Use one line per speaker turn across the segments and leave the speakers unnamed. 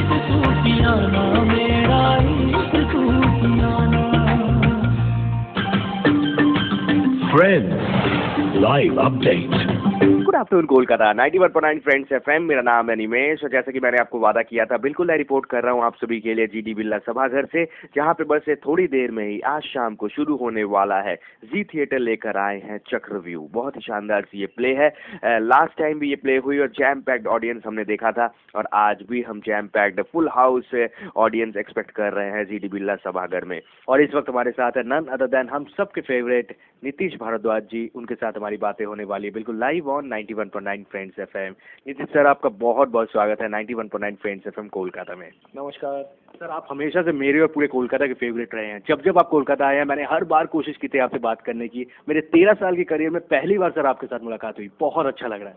इश्क सूफियाना, मेरा इश्क सूफियाना।
Friends Live Update।
Good afternoon Kolkata 91.9 friends FM. मेरा नाम है निमेश और जैसे कि मैंने आपको वादा किया था, बिल्कुल मैं रिपोर्ट कर रहा हूँ आप सभी के लिए जीडी बिरला सभाघर से, जहाँ पे बस से थोड़ी देर में ही आज शाम को शुरू होने वाला है जी थिएटर लेकर आए हैं चक्रव्यूह। बहुत ही शानदार सी ये प्ले है। लास्ट टाइम भी ये प्ले हुई और जैम पैक्ड ऑडियंस हमने देखा था और आज भी हम jam packed full house audience expect कर रहे हैं जीडी बिरला सभाघर में। और इस वक्त हमारे साथ है नन अदर देन हम सबके फेवरेट नीतीश भारद्वाज जी। उनके साथ हमारी बातें होने वाली है बिल्कुल live on 91.9 friends FM. Nitish sir, आपका बहुत बहुत स्वागत है 91.9 फ्रेंड्स एफएम कोलकाता में।
नमस्कार
सर, आप हमेशा से मेरे और पूरे कोलकाता के फेवरेट रहे हैं। जब जब आप कोलकाता आए हैं, मैंने हर बार कोशिश की थी आपसे बात करने की। मेरे 13 साल के करियर में पहली बार सर आपके साथ मुलाकात हुई, बहुत अच्छा लग रहा है।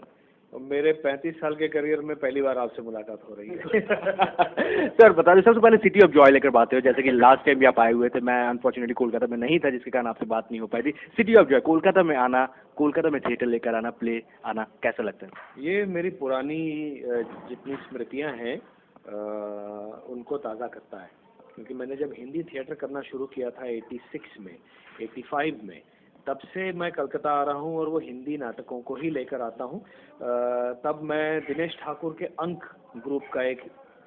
मेरे 35 साल के करियर में पहली बार आपसे मुलाकात हो रही है।
सर बता दें, सबसे पहले सिटी ऑफ जॉय लेकर बात हो। जैसे कि लास्ट टाइम भी आप आए हुए थे, मैं अनफॉर्चुनेटली कोलकाता में नहीं था, जिसके कारण आपसे बात नहीं हो पाई थी। सिटी ऑफ जॉय कोलकाता में आना, कोलकाता में थिएटर लेकर आना, प्ले आना, कैसा लगता है?
ये मेरी पुरानी जितनी स्मृतियां हैं उनको ताज़ा करता है, क्योंकि मैंने जब हिंदी थिएटर करना शुरू किया था 86 में, 85 में, तब से मैं कलकत्ता आ रहा हूँ और वो हिंदी नाटकों को ही लेकर आता हूँ। तब मैं दिनेश ठाकुर के अंक ग्रुप का एक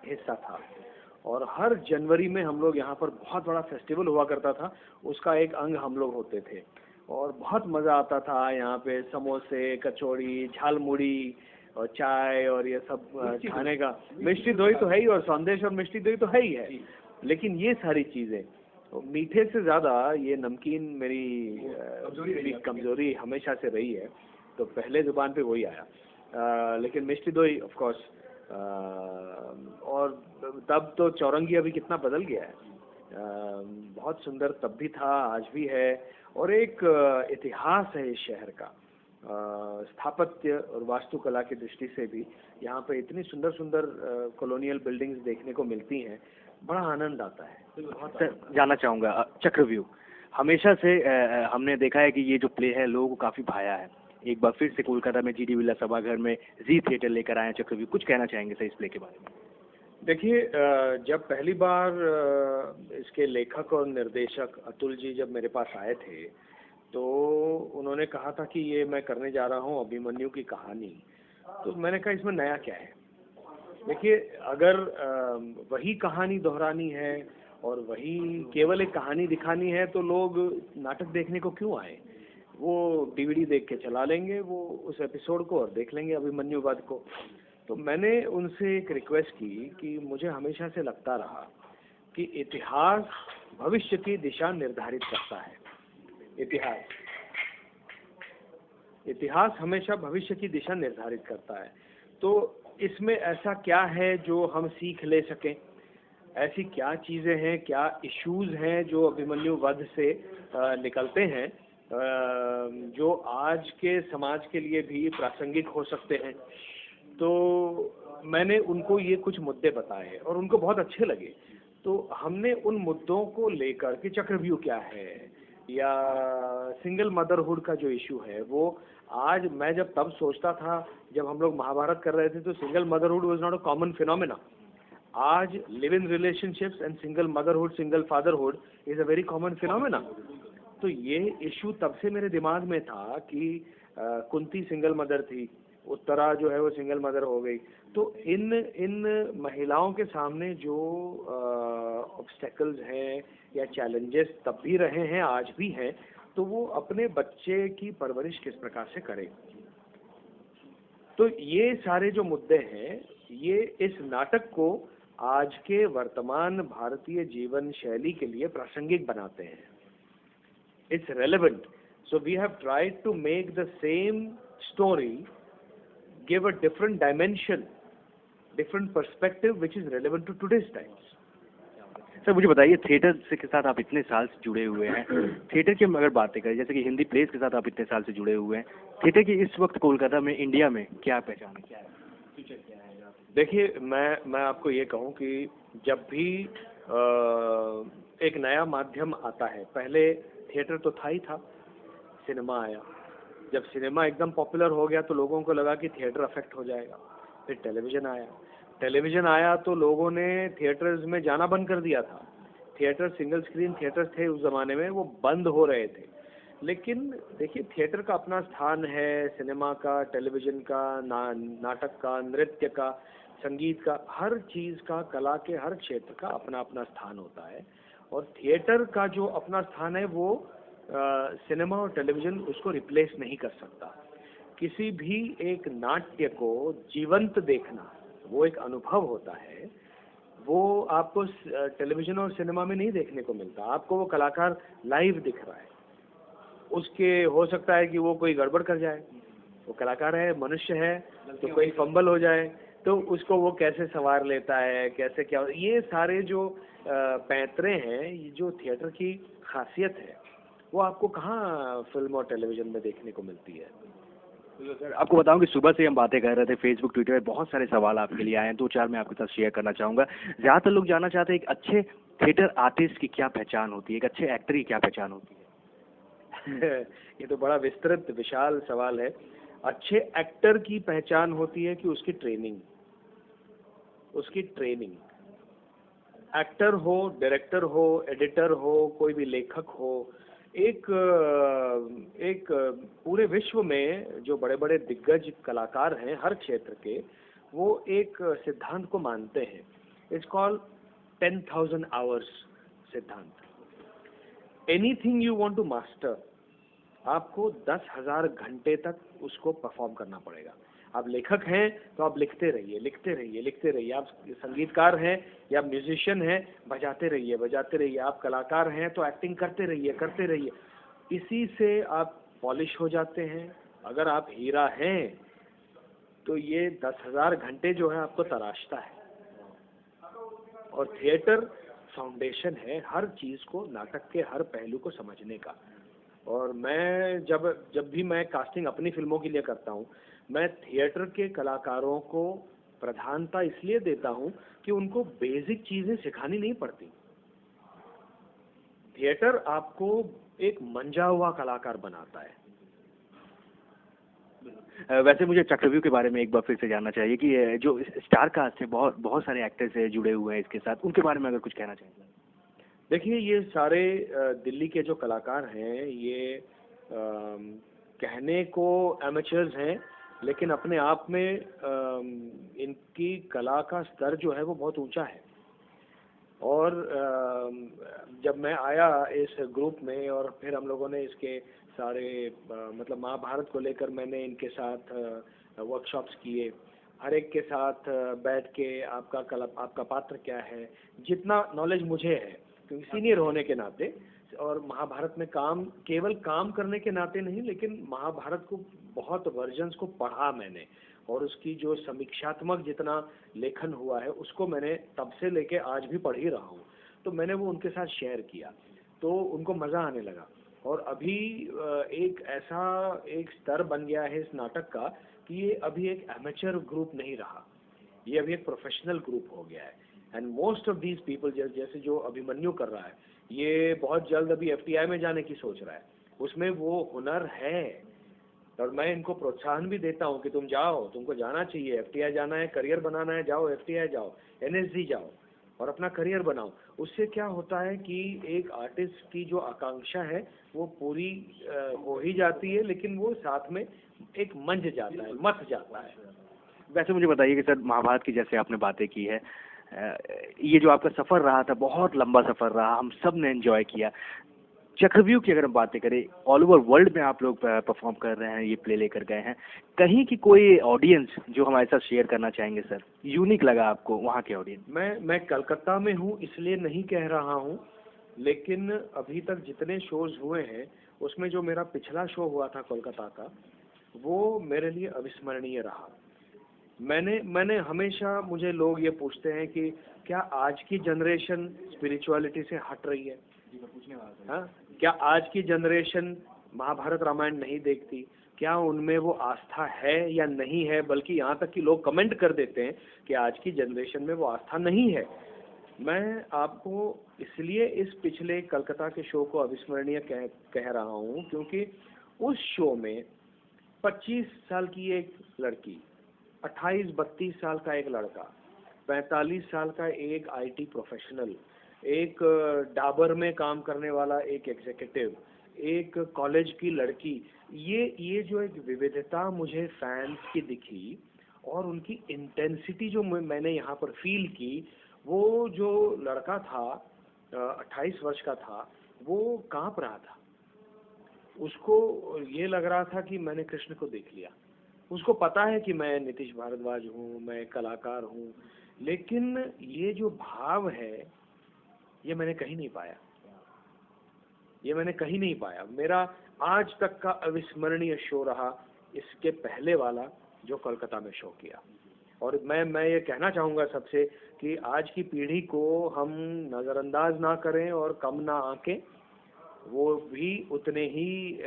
हिस्सा था और हर जनवरी में हम लोग यहाँ पर बहुत बड़ा फेस्टिवल हुआ करता था, उसका एक अंग हम लोग होते थे और बहुत मज़ा आता था। यहाँ पे समोसे, कचौड़ी, झालमुड़ी और चाय और ये सब खाने का। मिष्टी दोई तो है ही और संदेश और मिष्टी दोई तो है ही है, लेकिन ये सारी चीज़ें मीठे से ज़्यादा ये नमकीन मेरी कमज़ोरी हमेशा से रही है, तो पहले ज़ुबान पे वही आया। लेकिन मिष्टी दोई ऑफ कोर्स, और तब तो चौरंगी अभी कितना बदल गया है। बहुत सुंदर तब भी था, आज भी है और एक इतिहास है इस शहर का। स्थापत्य और वास्तुकला की दृष्टि से भी यहाँ पे इतनी सुंदर सुंदर कॉलोनियल बिल्डिंग्स देखने को मिलती हैं, बड़ा आनंद आता है।
सर जानना चाहूँगा, चक्रव्यूह हमेशा से हमने देखा है कि ये जो प्ले है लोगों को काफ़ी भाया है। एक बार फिर से कोलकाता में जीडी बिरला सभाघर में जी थिएटर लेकर आए हैं चक्रव्यूह, कुछ कहना चाहेंगे सर इस प्ले के बारे में?
देखिए, जब पहली बार इसके लेखक और निर्देशक अतुल जी जब मेरे पास आए थे, तो उन्होंने कहा था कि ये मैं करने जा रहा हूँ अभिमन्यु की कहानी। तो मैंने कहा इसमें नया क्या है। देखिए, अगर वही कहानी दोहरानी है और वही केवल एक कहानी दिखानी है तो लोग नाटक देखने को क्यों आए। वो डीवीडी देख के चला लेंगे, वो उस एपिसोड को और देख लेंगे अभिमन्यु वध को। तो मैंने उनसे एक रिक्वेस्ट की कि मुझे हमेशा से लगता रहा कि इतिहास भविष्य की दिशा निर्धारित करता है। इतिहास हमेशा भविष्य की दिशा निर्धारित करता है। तो इसमें ऐसा क्या है जो हम सीख ले सकें, ऐसी क्या चीज़ें हैं, क्या इश्यूज हैं जो अभिमन्यु वध से निकलते हैं, जो आज के समाज के लिए भी प्रासंगिक हो सकते हैं। तो मैंने उनको ये कुछ मुद्दे बताए और उनको बहुत अच्छे लगे। तो हमने उन मुद्दों को लेकर कि चक्रव्यूह क्या है या सिंगल मदरहुड का जो इशू है, वो आज मैं जब तब सोचता था जब हम लोग महाभारत कर रहे थे, तो single motherhood was not a common phenomena. आज live in relationships and single motherhood, single fatherhood is a very common phenomena. तो ये इशू तब से मेरे दिमाग में था कि कुंती सिंगल मदर थी, उत्तरा जो है वो सिंगल मदर हो गई। तो इन महिलाओं के सामने जो ऑब्स्टेकल्स हैं या चैलेंजेस तब भी रहे हैं, आज भी हैं, तो वो अपने बच्चे की परवरिश किस प्रकार से करें। तो ये सारे जो मुद्दे हैं, ये इस नाटक को आज के वर्तमान भारतीय जीवन शैली के लिए प्रासंगिक बनाते हैं। It's relevant, so we have tried to make the same story give a different dimension, different perspective which is relevant to today's times.
Sir मुझे बताइए, थिएटर से के साथ आप इतने साल से जुड़े हुए हैं, थिएटर की अगर बातें करें, जैसे कि हिंदी प्लेस के साथ आप इतने साल से जुड़े हुए हैं, थिएटर की इस वक्त कोलकाता में, इंडिया में क्या पहचान है, क्या है, फ्यूचर क्या है?
देखिए, मैं आपको ये कहूँ कि जब भी एक नया माध्यम आता है, पहले थिएटर तो था ही था, सिनेमा आया। जब सिनेमा एकदम पॉपुलर हो गया तो लोगों को लगा कि थिएटर अफेक्ट हो जाएगा। फिर टेलीविज़न आया, टेलीविज़न आया तो लोगों ने थिएटर्स में जाना बंद कर दिया था। थिएटर, सिंगल स्क्रीन थिएटर्स थे उस ज़माने में, वो बंद हो रहे थे। लेकिन देखिए, थिएटर का अपना स्थान है, सिनेमा का, टेलीविज़न का, नाटक का, नृत्य का, संगीत का, हर चीज़ का, कला के हर क्षेत्र का अपना अपना स्थान होता है। और थिएटर का जो अपना स्थान है वो सिनेमा और टेलीविज़न उसको रिप्लेस नहीं कर सकता। किसी भी एक नाट्य को जीवंत देखना वो एक अनुभव होता है, वो आपको टेलीविज़न और सिनेमा में नहीं देखने को मिलता। आपको वो कलाकार लाइव दिख रहा है, उसके हो सकता है कि वो कोई गड़बड़ कर जाए, वो कलाकार है, मनुष्य है, तो कोई फंबल हो जाए तो उसको वो कैसे संवार लेता है, कैसे क्या, ये सारे जो पैंतरे हैं, ये जो थिएटर की खासियत है, वो आपको कहाँ फिल्म और टेलीविज़न में देखने को मिलती है।
तो सर आपको बताऊं कि सुबह से हम बातें कर रहे थे, फेसबुक ट्विटर पे बहुत सारे सवाल आपके लिए आए हैं, 2-4 मैं आपके साथ शेयर करना चाहूँगा। ज़्यादातर लोग जानना चाहते हैं एक अच्छे थिएटर आर्टिस्ट की क्या पहचान होती है, एक अच्छे एक्टर की क्या पहचान होती है?
ये तो बड़ा विस्तृत विशाल सवाल है। अच्छे एक्टर की पहचान होती है कि उसकी ट्रेनिंग, एक्टर हो, डायरेक्टर हो, एडिटर हो, कोई भी लेखक हो, एक पूरे विश्व में जो बड़े बड़े दिग्गज कलाकार हैं हर क्षेत्र के, वो एक सिद्धांत को मानते हैं। इट्स कॉल्ड 10,000 आवर्स सिद्धांत। Anything you want to master, आपको 10,000 घंटे तक उसको परफॉर्म करना पड़ेगा। आप लेखक हैं तो आप लिखते रहिए, लिखते रहिए, लिखते रहिए। आप संगीतकार हैं या म्यूजिशियन हैं, बजाते रहिए, बजाते रहिए। आप कलाकार हैं तो एक्टिंग करते रहिए, करते रहिए। इसी से आप पॉलिश हो जाते हैं। अगर आप हीरा हैं तो ये 10,000 घंटे जो है आपको तराशता है। और थिएटर फाउंडेशन है हर चीज़ को, नाटक के हर पहलू को समझने का। और मैं जब भी मैं कास्टिंग अपनी फिल्मों के लिए करता हूँ, मैं थिएटर के कलाकारों को प्रधानता इसलिए देता हूँ कि उनको बेसिक चीज़ें सिखानी नहीं पड़ती। थिएटर आपको एक मंजा हुआ कलाकार बनाता है।
वैसे मुझे चक्रव्यूह के बारे में एक बार फिर से जानना चाहिए कि जो स्टार कास्ट है, बहुत बहुत सारे एक्टर्स हैं जुड़े हुए हैं इसके साथ, उनके बारे में अगर कुछ कहना चाहेंगे।
देखिए, ये सारे दिल्ली के जो कलाकार हैं, ये कहने को एमेचर्स हैं, लेकिन अपने आप में इनकी कला का स्तर जो है वो बहुत ऊंचा है। और जब मैं आया इस ग्रुप में और फिर हम लोगों ने इसके सारे मतलब महाभारत को लेकर मैंने इनके साथ वर्कशॉप्स किए। हर एक के साथ बैठ के आपका पात्र क्या है, जितना नॉलेज मुझे है, क्योंकि सीनियर होने के नाते और महाभारत में केवल काम करने के नाते नहीं, लेकिन महाभारत को बहुत वर्जन्स को पढ़ा मैंने, और उसकी जो समीक्षात्मक जितना लेखन हुआ है उसको मैंने तब से लेके आज भी पढ़ ही रहा हूँ। तो मैंने वो उनके साथ शेयर किया, तो उनको मज़ा आने लगा। और अभी एक ऐसा एक स्तर बन गया है इस नाटक का कि ये अभी एक एमेचर ग्रुप नहीं रहा, ये अभी एक प्रोफेशनल ग्रुप हो गया है। And most of these people, जैसे जो अभिमन्यु कर रहा है, ये बहुत जल्द अभी FTI में जाने की सोच रहा है। उसमें वो हुनर है और मैं इनको प्रोत्साहन भी देता हूँ कि तुम जाओ, तुमको जाना चाहिए, FTI जाना है, करियर बनाना है, जाओ, FTI जाओ, NSD जाओ और अपना करियर बनाओ। उससे क्या होता है कि एक आर्टिस्ट की जो आकांक्षा है वो पूरी हो ही जाती है, लेकिन वो साथ में एक मंझ जाता है, मथ जाता है।
वैसे मुझे बताइए कि सर, महाभारत की जैसे आपने बातें की है, ये जो आपका सफ़र रहा था, बहुत लंबा सफ़र रहा, हम सब ने एंजॉय किया। चक्रव्यूह की अगर हम बातें करें, ऑल ओवर वर्ल्ड में आप लोग परफॉर्म कर रहे हैं, ये प्ले लेकर गए हैं, कहीं की कोई ऑडियंस जो हमारे साथ शेयर करना चाहेंगे सर, यूनिक लगा आपको वहाँ के ऑडियंस?
मैं कलकत्ता में हूँ इसलिए नहीं कह रहा हूँ, लेकिन अभी तक जितने शोज हुए हैं उसमें जो मेरा पिछला शो हुआ था कोलकाता का, वो मेरे लिए अविस्मरणीय रहा। मैंने हमेशा, मुझे लोग ये पूछते हैं कि क्या आज की जनरेशन स्पिरिचुअलिटी से हट रही है? हाँ, क्या आज की जनरेशन महाभारत रामायण नहीं देखती? क्या उनमें वो आस्था है या नहीं है? बल्कि यहाँ तक कि लोग कमेंट कर देते हैं कि आज की जनरेशन में वो आस्था नहीं है। मैं आपको इसलिए इस पिछले कलकत्ता के शो को अविस्मरणीय कह रहा हूँ क्योंकि उस शो में 25 साल की एक लड़की, 28-32 साल का एक लड़का, 45 साल का एक आईटी प्रोफेशनल, एक डाबर में काम करने वाला एक एग्जीक्यूटिव, एक कॉलेज की लड़की, ये जो एक विविधता मुझे फैंस की दिखी और उनकी इंटेंसिटी जो मैंने यहाँ पर फील की, वो जो लड़का था 28 वर्ष का था, वो कांप रहा था। उसको ये लग रहा था कि मैंने कृष्ण को देख लिया। उसको पता है कि मैं नीतीश भारद्वाज हूँ, मैं कलाकार हूँ, लेकिन ये जो भाव है ये मैंने कहीं नहीं पाया, ये मैंने कहीं नहीं पाया। मेरा आज तक का अविस्मरणीय शो रहा इसके पहले वाला जो कोलकाता में शो किया। और मैं ये कहना चाहूँगा सबसे कि आज की पीढ़ी को हम नज़रअंदाज ना करें और कम ना आंकें, वो भी उतने ही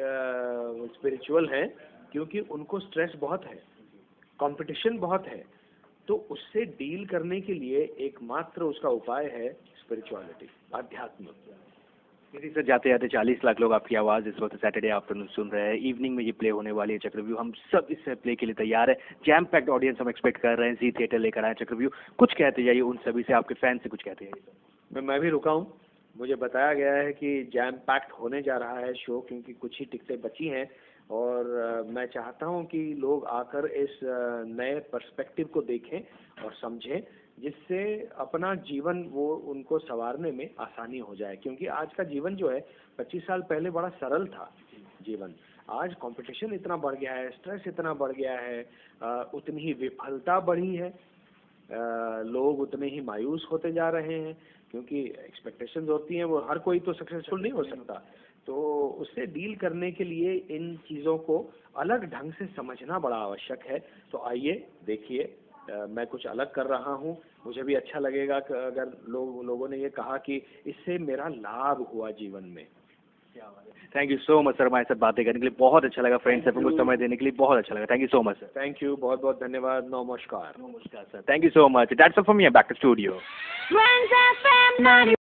स्पिरिचुअल हैं, क्योंकि उनको स्ट्रेस बहुत है, कंपटीशन बहुत है। तो उससे डील करने के लिए एकमात्र उसका उपाय है स्पिरिचुअलिटी, अध्यात्म।
इसी से जाते जाते 40 लाख लोग आपकी आवाज़ इस वक्त सैटरडे आफ्टरनून सुन रहे हैं। इवनिंग में ये प्ले होने वाली है चक्रव्यूह। हम सब इस प्ले के लिए तैयार है। जैम पैक्ड ऑडियंस हम एक्सपेक्ट कर रहे हैं। जी थिएटर लेकर आए चक्रव्यूह। कुछ कहते जाइए उन सभी से, आपके फैन से कुछ कहते जाइए।
मैं भी रुका हूँ। मुझे बताया गया है कि जैम पैक्ड होने जा रहा है शो, क्योंकि कुछ ही टिकटें बची हैं। और मैं चाहता हूँ कि लोग आकर इस नए पर्सपेक्टिव को देखें और समझें, जिससे अपना जीवन वो उनको संवारने में आसानी हो जाए। क्योंकि आज का जीवन जो है, 25 साल पहले बड़ा सरल था जीवन। आज कंपटीशन इतना बढ़ गया है, स्ट्रेस इतना बढ़ गया है, उतनी ही विफलता बढ़ी है, लोग उतने ही मायूस होते जा रहे हैं, क्योंकि एक्सपेक्टेशंस होती हैं, वो हर कोई तो सक्सेसफुल नहीं हो सकता। तो उससे डील करने के लिए इन चीज़ों को अलग ढंग से समझना बड़ा आवश्यक है। तो आइए देखिए, मैं कुछ अलग कर रहा हूँ। मुझे भी अच्छा लगेगा कि अगर लोगों ने ये कहा कि इससे मेरा लाभ हुआ जीवन में।
Thank you so much sir, हमारे साथ बातें करने के लिए बहुत अच्छा लगा। फ्रेंड्स को समय देने के लिए बहुत अच्छा लगा। Thank you so much sir.
Thank you, बहुत बहुत धन्यवाद। नमस्कार।
नमस्कार sir, thank you so much. That's all from me, back to studio.